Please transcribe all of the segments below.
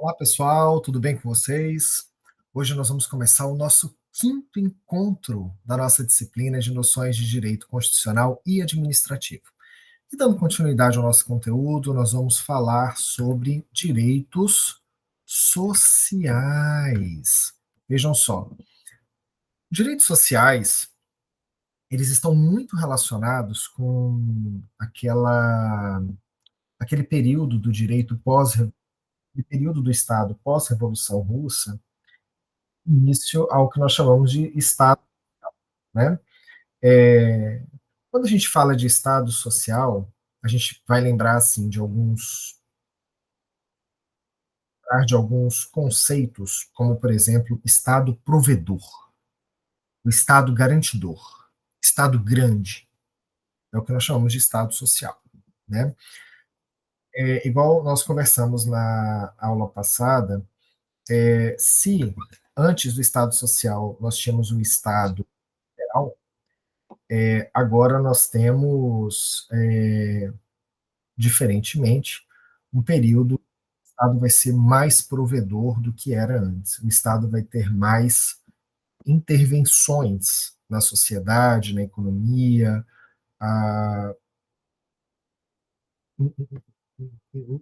Olá pessoal, tudo bem com vocês? Hoje nós vamos começar o nosso quinto encontro da nossa disciplina de noções de direito constitucional e administrativo. E dando continuidade ao nosso conteúdo, nós vamos falar sobre direitos sociais. Vejam só, direitos sociais, eles estão muito relacionados com aquele período do direito período do Estado pós-Revolução Russa, início ao que nós chamamos de Estado, né? É, Quando a gente fala de Estado social, a gente vai lembrar assim de alguns conceitos, como por exemplo, Estado provedor, o Estado garantidor, Estado grande, é o que nós chamamos de Estado social, né? Igual nós conversamos na aula passada, se antes do Estado social nós tínhamos o Estado federal, agora nós temos, diferentemente, um período que o Estado vai ser mais provedor do que era antes. O Estado vai ter mais intervenções na sociedade, na economia, a, em,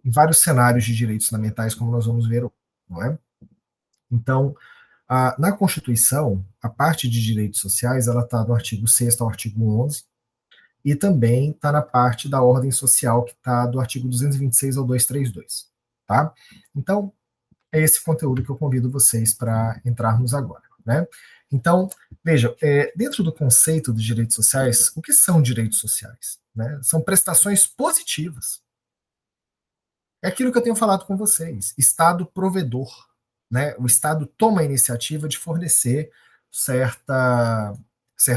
em vários cenários de direitos fundamentais, como nós vamos ver, não é? Então, na Constituição, a parte de direitos sociais, ela está do artigo 6º ao artigo 11, e também está na parte da ordem social, que está do artigo 226 ao 232. Tá? Então, é esse conteúdo que eu convido vocês para entrarmos agora. Né? Então, veja, dentro do conceito de direitos sociais, o que são direitos sociais? Né? São prestações positivas. É aquilo que eu tenho falado com vocês, Estado provedor. Né? O Estado toma a iniciativa de fornecer certo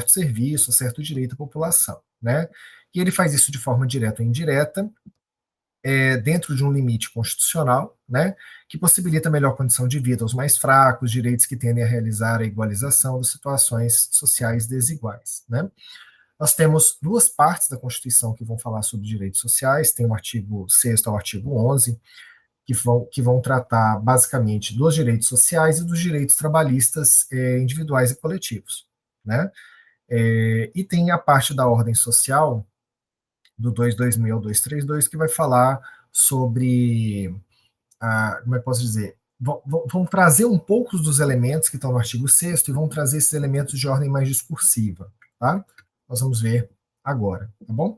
serviço, certo direito à população. Né? E ele faz isso de forma direta ou indireta, dentro de um limite constitucional, né, que possibilita melhor condição de vida aos mais fracos, direitos que tendem a realizar a igualização das situações sociais desiguais. Né. Nós temos duas partes da Constituição que vão falar sobre direitos sociais, tem o artigo 6º ao artigo 11, que vão tratar basicamente dos direitos sociais e dos direitos trabalhistas individuais e coletivos. Né. E tem a parte da ordem social, do 22000 ao 232, que vai falar sobre, como é que posso dizer, vão trazer um pouco dos elementos que estão no artigo 6º e vão trazer esses elementos de ordem mais discursiva, tá? Nós vamos ver agora, tá bom?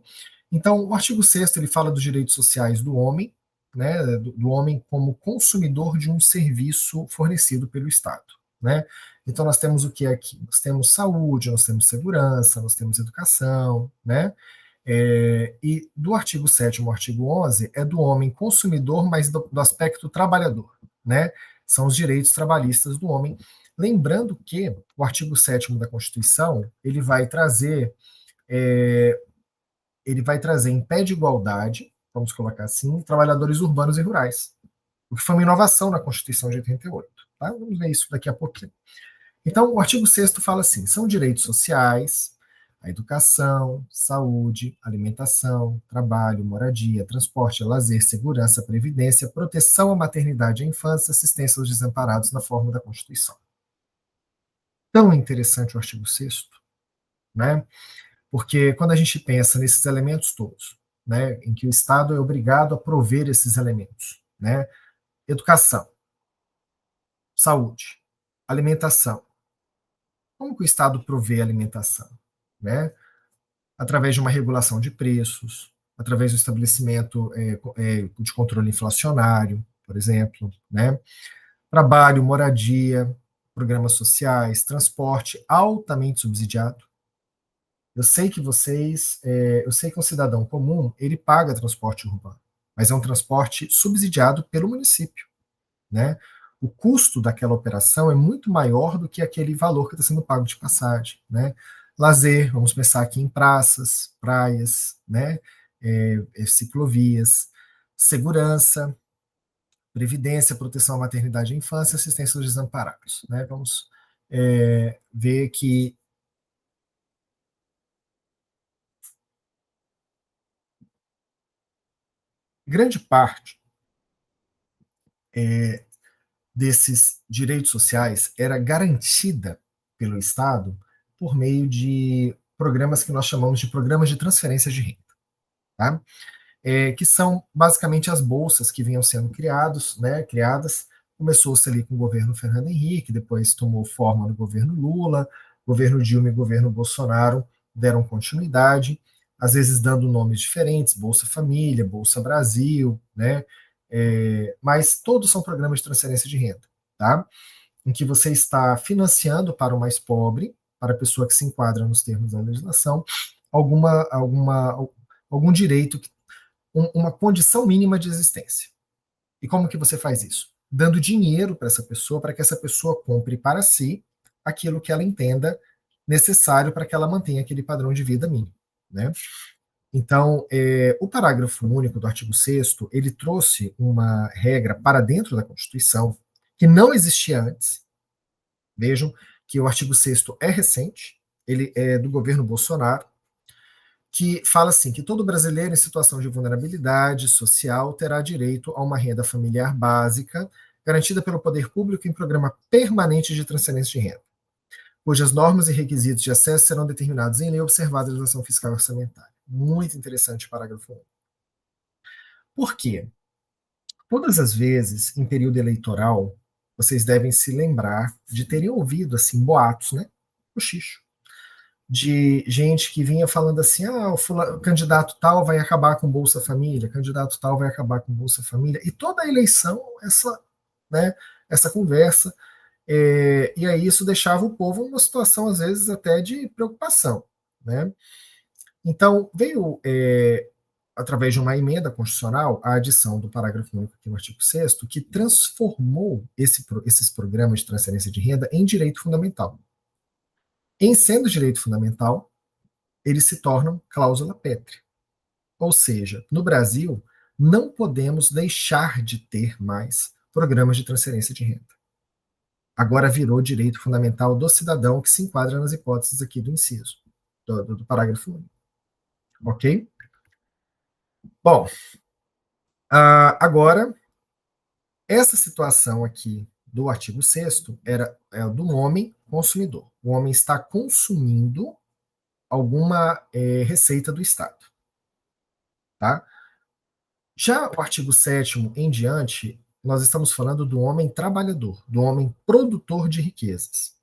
Então, o artigo 6º ele fala dos direitos sociais do homem, né, do homem como consumidor de um serviço fornecido pelo Estado, né? Então, nós temos o que aqui? Nós temos saúde, nós temos segurança, nós temos educação, né? E do artigo 7º ao artigo 11 é do homem consumidor, mas do aspecto trabalhador, né? São os direitos trabalhistas do homem. Lembrando que o artigo 7º da Constituição, é, ele vai trazer em pé de igualdade, vamos colocar assim, trabalhadores urbanos e rurais, o que foi uma inovação na Constituição de 88. Tá? Vamos ver isso daqui a pouquinho. Então, o artigo 6º fala assim: são direitos sociais, a educação, saúde, alimentação, trabalho, moradia, transporte, lazer, segurança, previdência, proteção à maternidade e à infância, assistência aos desamparados na forma da Constituição. Tão interessante o artigo 6º, né? Porque quando a gente pensa nesses elementos todos, né, em que o Estado é obrigado a prover esses elementos, né? Educação, saúde, alimentação. Como que o Estado provê alimentação? Né? Através de uma regulação de preços, através do estabelecimento de controle inflacionário, por exemplo, né? Trabalho, moradia, programas sociais, transporte altamente subsidiado. Eu sei que um cidadão comum, ele paga transporte urbano, mas é um transporte subsidiado pelo município, né? O custo daquela operação é muito maior do que aquele valor que está sendo pago de passagem, né? Lazer, vamos pensar aqui em praças, praias, né? Ciclovias, segurança, previdência, proteção à maternidade e infância, assistência aos desamparados, né? Vamos ver que grande parte desses direitos sociais era garantida pelo Estado por meio de programas que nós chamamos de programas de transferência de renda, tá? Que são basicamente as bolsas que vinham sendo criadas. Começou-se ali com o governo Fernando Henrique, depois tomou forma no governo Lula, governo Dilma e governo Bolsonaro deram continuidade, às vezes dando nomes diferentes, Bolsa Família, Bolsa Brasil, né? Mas todos são programas de transferência de renda, tá? Em que você está financiando para o mais pobre, para a pessoa que se enquadra nos termos da legislação, algum direito, uma condição mínima de existência. E como que você faz isso? Dando dinheiro para essa pessoa, para que essa pessoa compre para si aquilo que ela entenda necessário para que ela mantenha aquele padrão de vida mínimo, né? Então, o parágrafo único do artigo 6º, ele trouxe uma regra para dentro da Constituição que não existia antes. Vejam que o artigo 6º é recente, ele é do governo Bolsonaro, que fala assim, que todo brasileiro em situação de vulnerabilidade social terá direito a uma renda familiar básica, garantida pelo poder público em programa permanente de transferência de renda, cujas normas e requisitos de acesso serão determinados em lei, observada a legislação fiscal e orçamentária. Muito interessante o parágrafo 1. Por quê? Todas as vezes, em período eleitoral, vocês devem se lembrar de terem ouvido, assim, boatos, né? Cochicho. De gente que vinha falando assim, o candidato tal vai acabar com Bolsa Família, candidato tal vai acabar com Bolsa Família, e toda a eleição, essa conversa, e aí isso deixava o povo numa situação, às vezes, até de preocupação, né? Então, veio, através de uma emenda constitucional, a adição do parágrafo único aqui no artigo 6º, que transformou esses programas de transferência de renda em direito fundamental. Em sendo direito fundamental, eles se tornam cláusula pétrea. Ou seja, no Brasil, não podemos deixar de ter mais programas de transferência de renda. Agora virou direito fundamental do cidadão, que se enquadra nas hipóteses aqui do inciso, do parágrafo único. Ok? Bom, agora, essa situação aqui do artigo 6º é do homem consumidor. O homem está consumindo alguma receita do Estado. Tá? Já o artigo 7º em diante, nós estamos falando do homem trabalhador, do homem produtor de riquezas.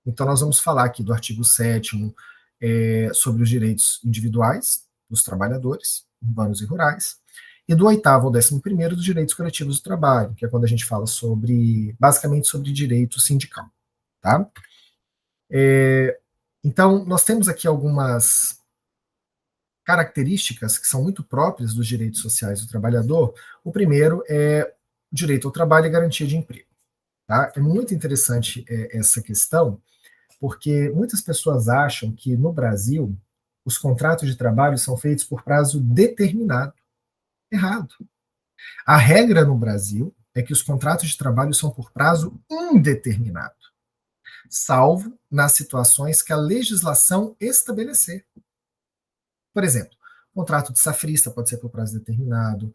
Então, nós vamos falar aqui do artigo 7º sobre os direitos individuais dos trabalhadores, urbanos e rurais, e do 8º ao 11º dos direitos coletivos do trabalho, que é quando a gente fala basicamente sobre direito sindical. Tá? Então, nós temos aqui algumas características que são muito próprias dos direitos sociais do trabalhador. O primeiro é o direito ao trabalho e garantia de emprego. Tá? É muito interessante essa questão, porque muitas pessoas acham que no Brasil os contratos de trabalho são feitos por prazo determinado. Errado. A regra no Brasil é que os contratos de trabalho são por prazo indeterminado, salvo nas situações que a legislação estabelecer. Por exemplo, contrato de safrista pode ser por prazo determinado,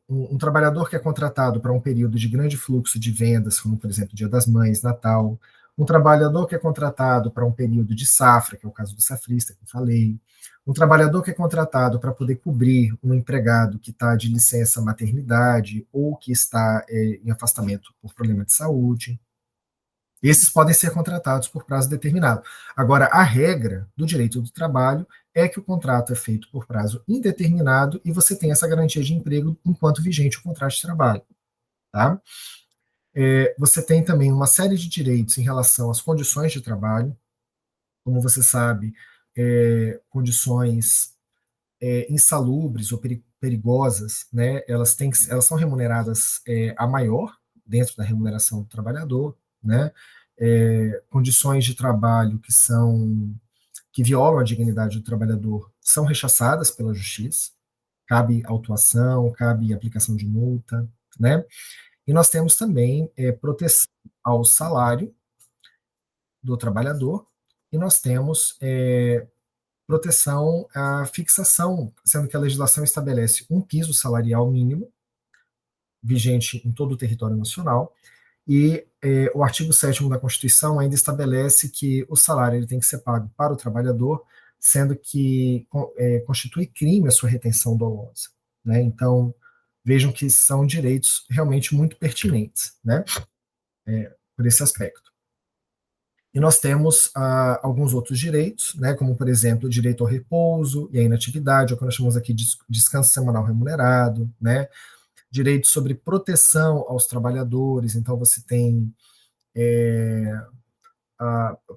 um trabalhador que é contratado para um período de grande fluxo de vendas, como, por exemplo, Dia das Mães, Natal, um trabalhador que é contratado para um período de safra, que é o caso do safrista, que eu falei, um trabalhador que é contratado para poder cobrir um empregado que está de licença maternidade ou que está em afastamento por problema de saúde. Esses podem ser contratados por prazo determinado. Agora, a regra do direito do trabalho é que o contrato é feito por prazo indeterminado e você tem essa garantia de emprego enquanto vigente o contrato de trabalho. Tá? Você tem também uma série de direitos em relação às condições de trabalho, como você sabe, condições insalubres ou perigosas, né? Elas são remuneradas a maior dentro da remuneração do trabalhador, né? Condições de trabalho que violam a dignidade do trabalhador são rechaçadas pela justiça, cabe autuação, cabe aplicação de multa, né? E nós temos também proteção ao salário do trabalhador, e nós temos proteção à fixação, sendo que a legislação estabelece um piso salarial mínimo, vigente em todo o território nacional, e o artigo 7º da Constituição ainda estabelece que o salário ele tem que ser pago para o trabalhador, sendo que constitui crime a sua retenção dolosa, né? Então, vejam que são direitos realmente muito pertinentes, né? Por esse aspecto. E nós temos alguns outros direitos, né, como, por exemplo, o direito ao repouso e à inatividade, ou que nós chamamos aqui de descanso semanal remunerado, né, direitos sobre proteção aos trabalhadores, então você tem,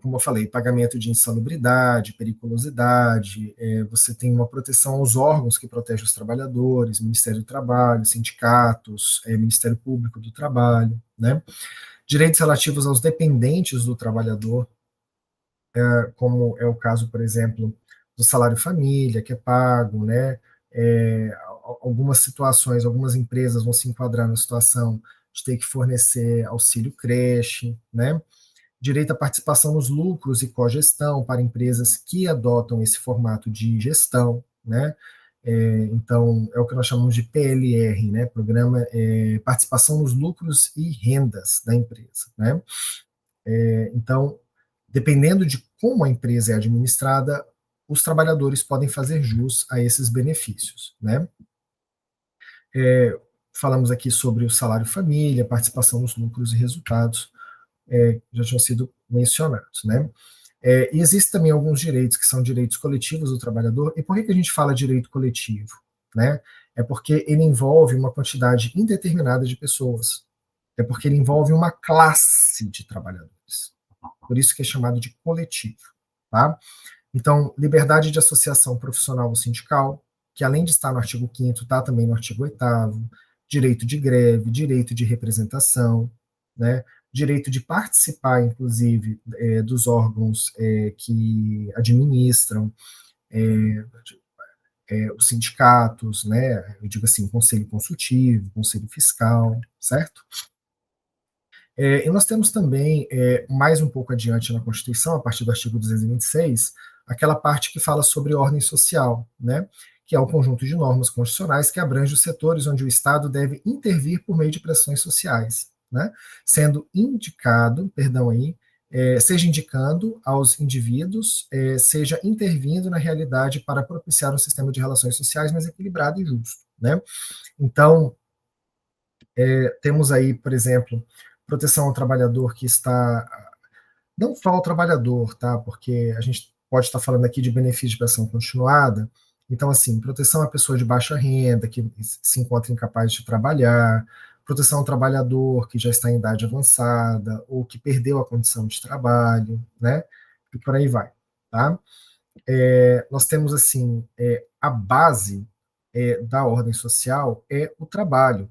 como eu falei, pagamento de insalubridade, periculosidade, você tem uma proteção aos órgãos que protegem os trabalhadores, Ministério do Trabalho, sindicatos, Ministério Público do Trabalho, né, direitos relativos aos dependentes do trabalhador, como é o caso, por exemplo, do salário família, que é pago, né? Algumas situações, algumas empresas vão se enquadrar na situação de ter que fornecer auxílio creche, né? Direito à participação nos lucros e cogestão para empresas que adotam esse formato de gestão, né? Então, é o que nós chamamos de PLR, né? Programa Participação nos Lucros e Rendas da empresa, né? Então, dependendo de como a empresa é administrada, os trabalhadores podem fazer jus a esses benefícios, né? Falamos aqui sobre o salário família, participação nos lucros e resultados, já tinham sido mencionados, né? E existem também alguns direitos que são direitos coletivos do trabalhador. E por que a gente fala direito coletivo, né? É porque ele envolve uma quantidade indeterminada de pessoas. É porque ele envolve uma classe de trabalhadores. Por isso que é chamado de coletivo, tá? Então, liberdade de associação profissional ou sindical, que além de estar no artigo 5º, está também no artigo 8º, direito de greve, direito de representação, né? Direito de participar, inclusive, dos órgãos que administram os sindicatos, né? Eu digo assim, conselho consultivo, conselho fiscal, certo? E nós temos também, mais um pouco adiante na Constituição, a partir do artigo 226, aquela parte que fala sobre ordem social, né, que é o conjunto de normas constitucionais que abrange os setores onde o Estado deve intervir por meio de pressões sociais, né, sendo indicado, perdão aí, seja indicando aos indivíduos, seja intervindo na realidade para propiciar um sistema de relações sociais mais equilibrado e justo, né. Então, temos aí, por exemplo, proteção ao trabalhador que está, não só ao trabalhador, tá? Porque a gente pode estar falando aqui de benefício de prestação continuada. Então, assim, proteção à pessoa de baixa renda, que se encontra incapaz de trabalhar, proteção ao trabalhador que já está em idade avançada, ou que perdeu a condição de trabalho, né? E por aí vai, tá? Nós temos, assim, a base da ordem social é o trabalho.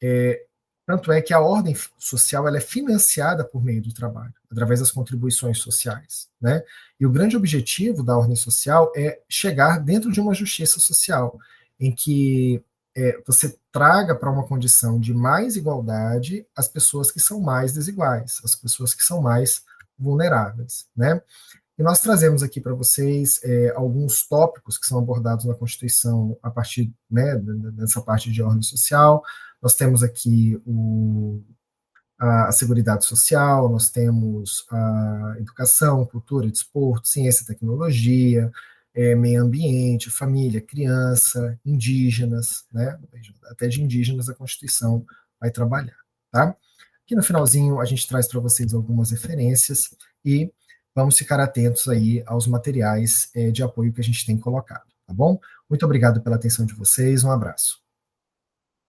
É, Tanto é que a ordem social ela é financiada por meio do trabalho, através das contribuições sociais, né? E o grande objetivo da ordem social é chegar dentro de uma justiça social, em que você traga para uma condição de mais igualdade as pessoas que são mais desiguais, as pessoas que são mais vulneráveis, né? E nós trazemos aqui para vocês alguns tópicos que são abordados na Constituição a partir, né, dessa parte de ordem social. Nós temos aqui a Seguridade Social, nós temos a educação, cultura, desporto, ciência e tecnologia, meio ambiente, família, criança, indígenas, né? Até de indígenas a Constituição vai trabalhar, tá? Aqui no finalzinho a gente traz para vocês algumas referências e vamos ficar atentos aí aos materiais de apoio que a gente tem colocado, tá bom? Muito obrigado pela atenção de vocês, um abraço.